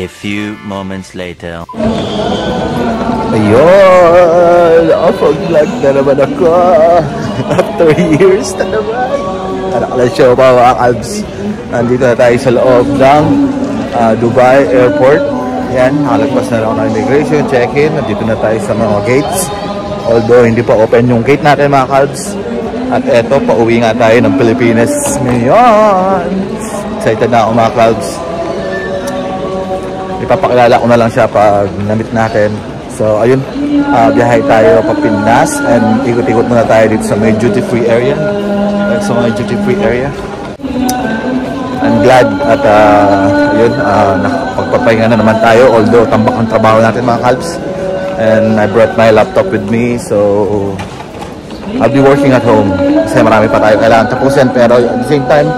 A few moments later. Ayun! Nakapag-vlog na naman ako. After years na naman. Anak na show pa mga kalbs. Nandito na tayo sa loob ng Dubai Airport. Yan, nakalagpas na lang ng immigration, check-in. Nandito na tayo sa mga gates. Although hindi pa open yung gate natin mga kalbs. At eto, pauwi nga tayo ng Pilipinas ngayon. Excited na ako mga kalbs. Ipapakilala ko na lang siya pag na-meet natin. So ayun, biyahe tayo pa Pinas and ikot-ikot muna tayo dito sa may duty-free area. Sa mga duty-free area. I'm glad at ayun, nakapagpapahinga na naman tayo. Although tambak ang trabaho natin mga kalbs. And I brought my laptop with me. So I'll be working at home. Kasi marami pa tayo kailangan tapusin. Pero at the same time,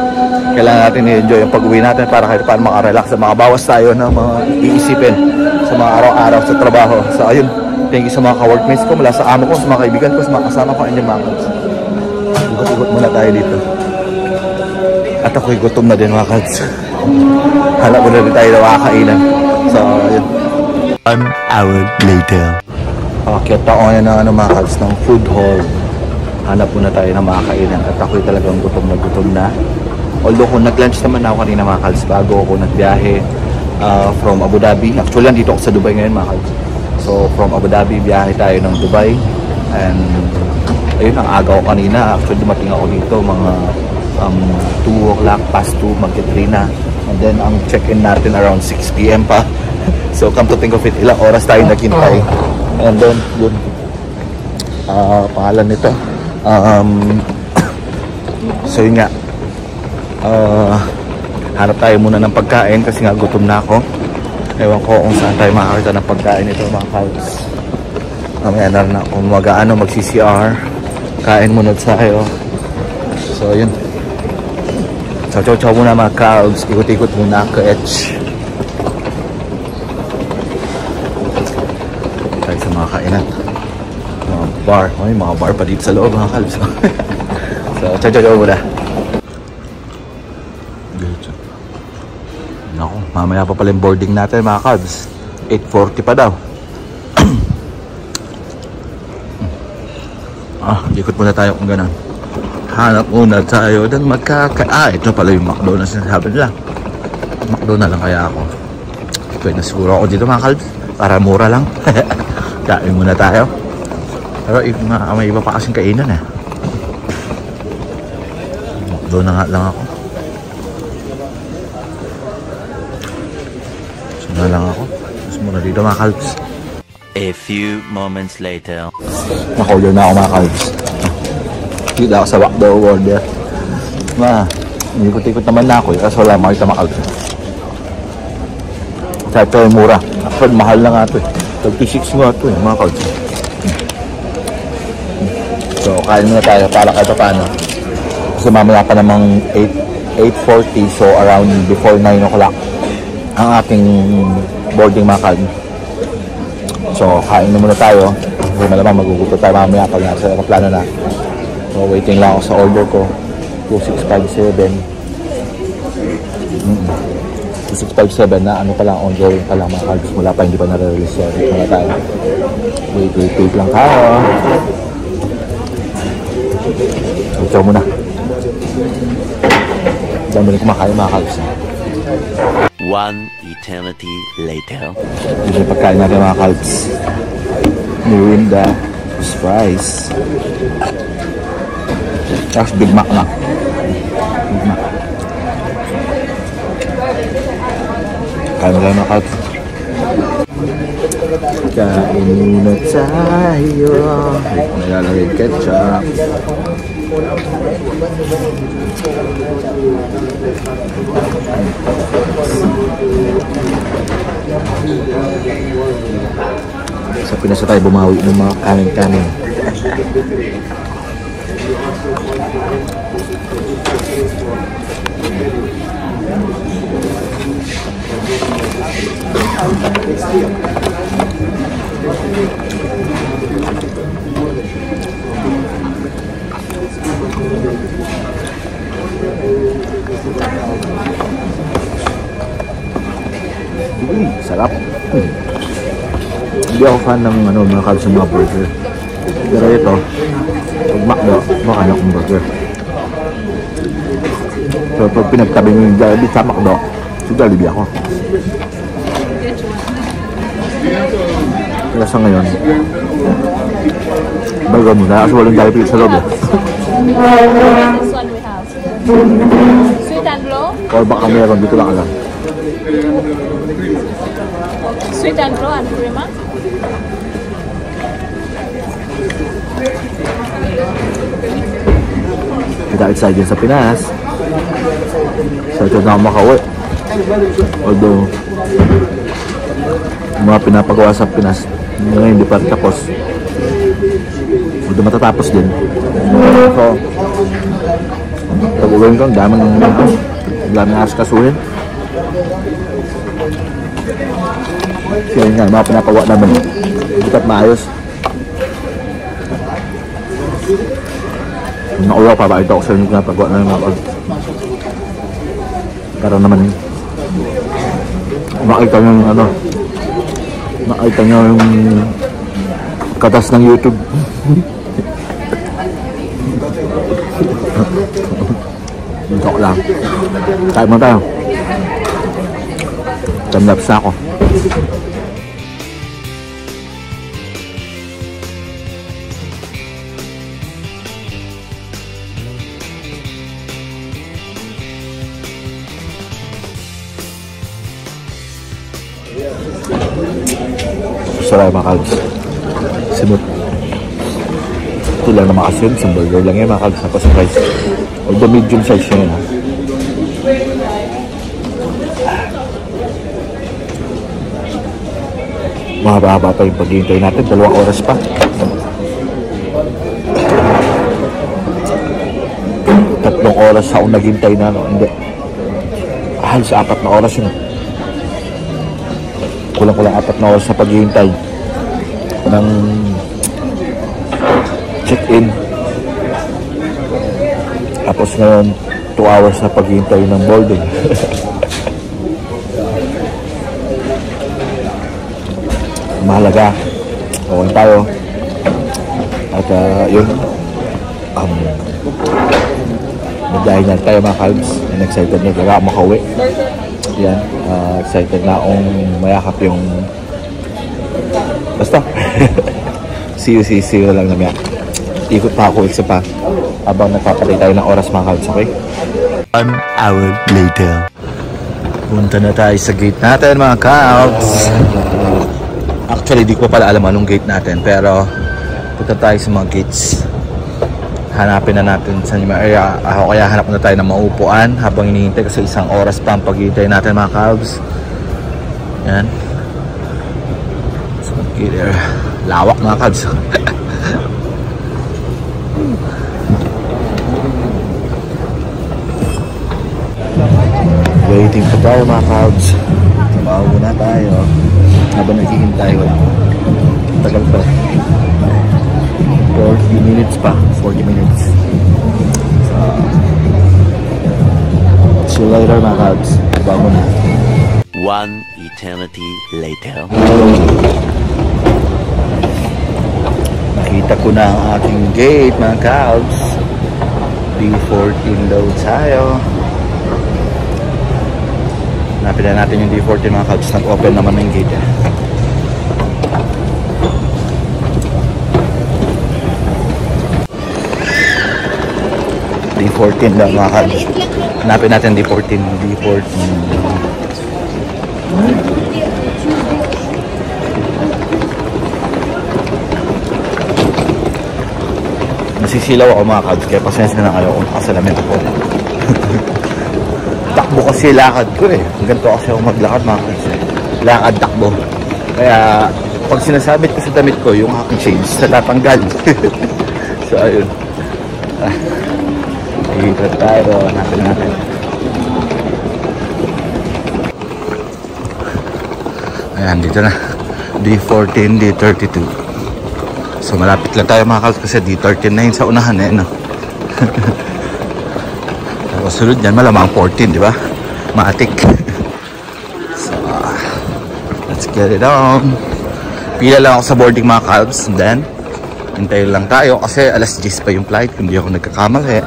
kailangan natin i-enjoy yung pag-uwi natin para kahit paano makarelax sa mga bawas tayo ng mga iisipin sa mga araw-araw sa trabaho. So ayun, thank you sa mga ka-workmates ko, mula sa amo ko, sa mga kaibigan ko, sa mga kasama ko, and yung mga kalbs. Ikot-ikot muna tayo dito. At ako'y gutom na din mga kalbs. Hala mo na rin tayo na makakainan. So ayun. 1 hour later. Kita ko ngayon ng mga kalbs ng food hall. Hanap muna tayo na makakainan. At ako'y talagang gutom na. Although kung nag-lunch naman ako kanina mga kalbs bago ako nagbiyahe from Abu Dhabi. Actually, nandito ako sa Dubai ngayon mga kalbs. So, from Abu Dhabi, biyahe tayo ng Dubai. And, ayun, ang aga ko kanina. Actually, dumating ako dito mga 2 o'clock, past 2, mag-3 na. And then, ang check-in natin around 6 p.m. pa. So, come to think of it, ilang oras tayo naghintay. And then, yun. Pangalan nito. So, yun nga. Hanap tayo muna ng pagkain kasi nga gutom na ako. Ewan ko kung saan tayo makakita ng pagkain ito mga kalbs. Mamaya na rin ako mag-CCR. Kain muna tayo. So yun. Chow muna mga kalbs. Ikot-ikot muna ka-etch. Tayo sa mga kainan. Mga bar. May mga bar pa dito sa loob mga kalbs. So chow muna. Naku, mamaya pa pala yung boarding natin mga kalbs. 8:40 pa daw. Ikot muna tayo kung gano'n. Hanap muna tayo ng ito pala yung McDonald's na sabi nila. McDonald's lang kaya ako. Pwede na siguro ako dito mga kalbs. Para mura lang. Kain muna tayo. Pero may iba pa kasing kainan eh. McDonald's na nga lang ako. Na lang ako. Mas muna dito mga kalbs. A few moments later. Naka-order na ako mga kalbs. Dito ako sa McDo order. Ikot-ikot naman na ako. Kasi wala makita mga kalbs. Kaya ito yung mura. Actually mahal na nga ito eh. 36 nga ito eh mga kalbs. So kain muna tayo para kahit paano. Kasi mamaya pa namang 8:40. So around before 9 o'clock. Ang aking boarding mga kalbs. So, kain na muna tayo. Kasi malamang maguguto tayo mamaya pag nasa aeroplano na. So, waiting lang ako sa order ko. 2657. 2657 na ano pa lang, ongoing pa lang mga kalbs. Mula pa, hindi pa nare-release yun. Wait muna tayo. Wait lang tayo. Ito muna. Dami rin kumakain mga kalbs. 1 eternity later. Ito yung pagkain natin mga kalbs. Mirinda, fries. Tapos Big Mac na. Big Mac. Kain mo lang mga kalbs. Kain muna tayo. Nalalagay ketchup. Sa Pinas na tayo bumawi ng mga kanin-kanin. Hindi ako fan ng ano, mga kalbs ng mga burger. Pero ito, pag McDo, baka na akong burger. So pag pinagtabi mo yung Jollibee sa McDo, si Jollibee ako. Kaya sa ngayon, burger muna kasi walang Jollibee sa loob eh. This one we have. Sweet and low? Or baka meron, dito lang alam. Sweet and low and crema? Kita excited sa Pinas. Excited na ako makauwi. Although, mga pinapagawa sa Pinas, ngayon hindi pa rin tapos. Although matatapos din. So, pag-uwin ko, daming askasuhin. Kaya nga, mga pinapagawa namin. Hindi ka't maayos. Naulaw pa ba ito ako sa inyo pinapagawa na yung mga pag. Pero naman, makita nyo yung ano, makita nyo yung katas ng YouTube. Joke lang. Kain mo tayo. Time-lapse na ako. Sarap mga kalbs. Simot. Ito lang na makasin. Isang burger lang yan mga kalbs. Tapos rice. Although medium size yun. Mahaba-haba pa yung paghihintay natin. 2 oras pa. Tatlong oras ako naghintay na. No? Hindi. Halos 4 na oras yun. Kulang-kulang 4 na oras sa paghihintay ng check-in. Tapos ngayon 2 hours sa paghihintay ng boarding. Mahalaga okay tayo at yun dahil na tayo mga kalbs and excited na talaga makauwi. Yan, excited na akong mayakap yung basta see you lang naman. Ikot pa ako isa pa habang nagpapatay tayo ng oras mga kalbs, okay? 1 hour later. Punta na tayo sa gate natin mga kalbs. Actually, di ko pala alam anong gate natin, pero punta tayo sa mga gates. Hanapin na natin sa area. Kaya hanap na tayo ng maupuan habang hinihintay kasi 1 oras pa ang paghihintay natin mga kalbs. Yan. So, lawak mga kalbs. Waiting pa tayo mga kalbs. Tumawa na tayo. Habang naghihintay, wala. Tagal pa. 40 minutes pa. 40 minutes. So, see you later mga kalbs. Bago na. 1 eternity later. Nakita ko na ang aking gate mga kalbs. D14 daw tayo. Hanapin na natin yung D14 mga kalbs. Nag-open naman yung gate eh. D14 daw mga kalbs. Hanapin natin D14. Nasisilaw ako mga kalbs. Kaya pasensya na kayo kung nakasalamin ako. Takbo kasi lakad ko eh. Ganito kasi ako maglakad mga kalbs. Lakad, takbo. Kaya pag sinasabit ko sa damit ko yung aking shades, natatanggal. So ayun. Ikot tayo. Hanapin natin. Ayan, dito na. D14, D32. So malapit lang tayo mga kalbs kasi D13 na yun sa unahan eh. No? Tapos sunod yan, malamang 14, di ba? Matik. So, let's get it on. Pila lang ako sa boarding mga calves. And then, hintayin lang tayo kasi alas 10 pa yung flight. Hindi ako nagkakamali.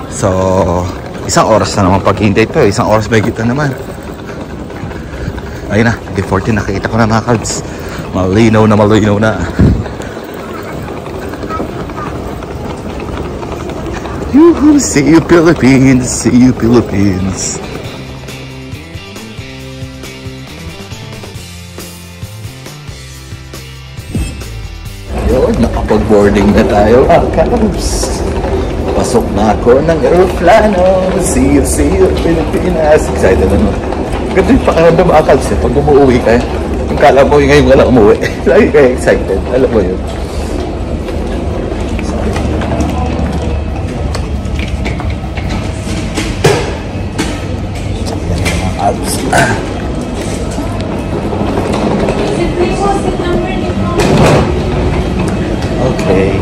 So, isang oras na naman paghintay to. Isang oras may kita naman. Ayun na, day 14 nakikita ko na mga calves. Malinaw na malinaw na. Yoo-hoo, see you Philippines, see you Philippines. Yun, nakapag-boarding na tayo mga calves. Pasok na ako ng aeroplano. See you Pilipinas. Excited na no? Ganda yung pakiramdam mga calves eh. Pag umuwi kayo, yung kala mo yung ngayon wala umuwi. Lagi kayo excited. Alam mo yun. Mga calves. Okay.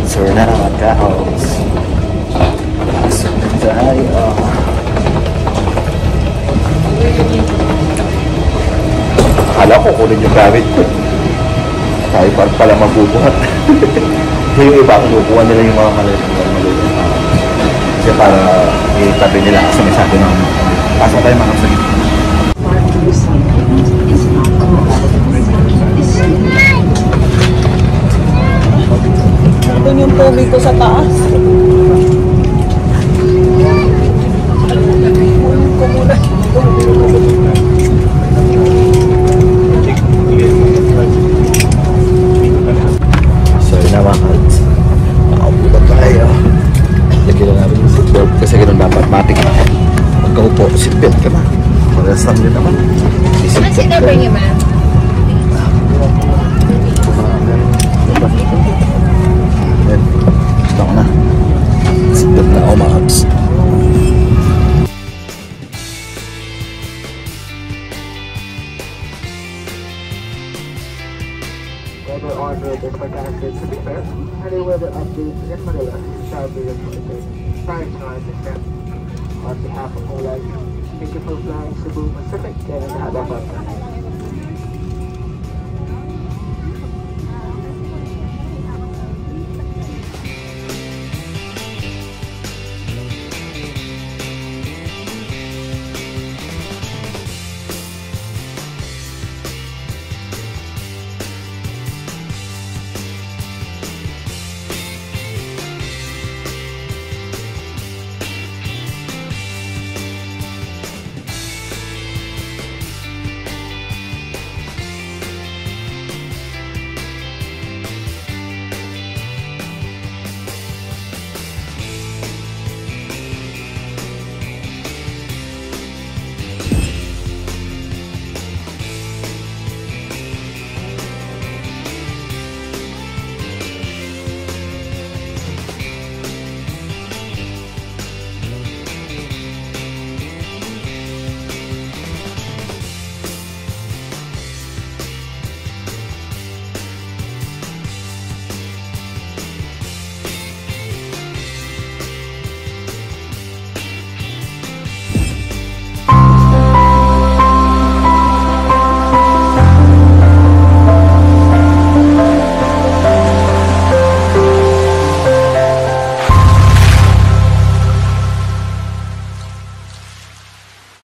So we're now at the house. So tayo. Akala ko kunin yung gamit ko. Tayo pala mabubuhat. Yung iba kinukuha nila yung mga maliit. Kasi para itabi nila kasi may sabi ng pasok tayo mga kapatid. Ito yung tubig ko sa taas. So yun na mga kalds. Nakaupo tayo. Lagyan na namin yung seatbelt kasi ganun dapat matik. Pagkaupo, seatbelt ka na. Parehas lang din naman. Let's sit there, bring it back. Yan. Gusto ko na. Seatbelt na ako mga kalds. Weather on road is forecasted to be fair. Any weather updates in Manila shall be reported prior to our descent. On behalf of all life, thank you for flying Cebu Pacific and have a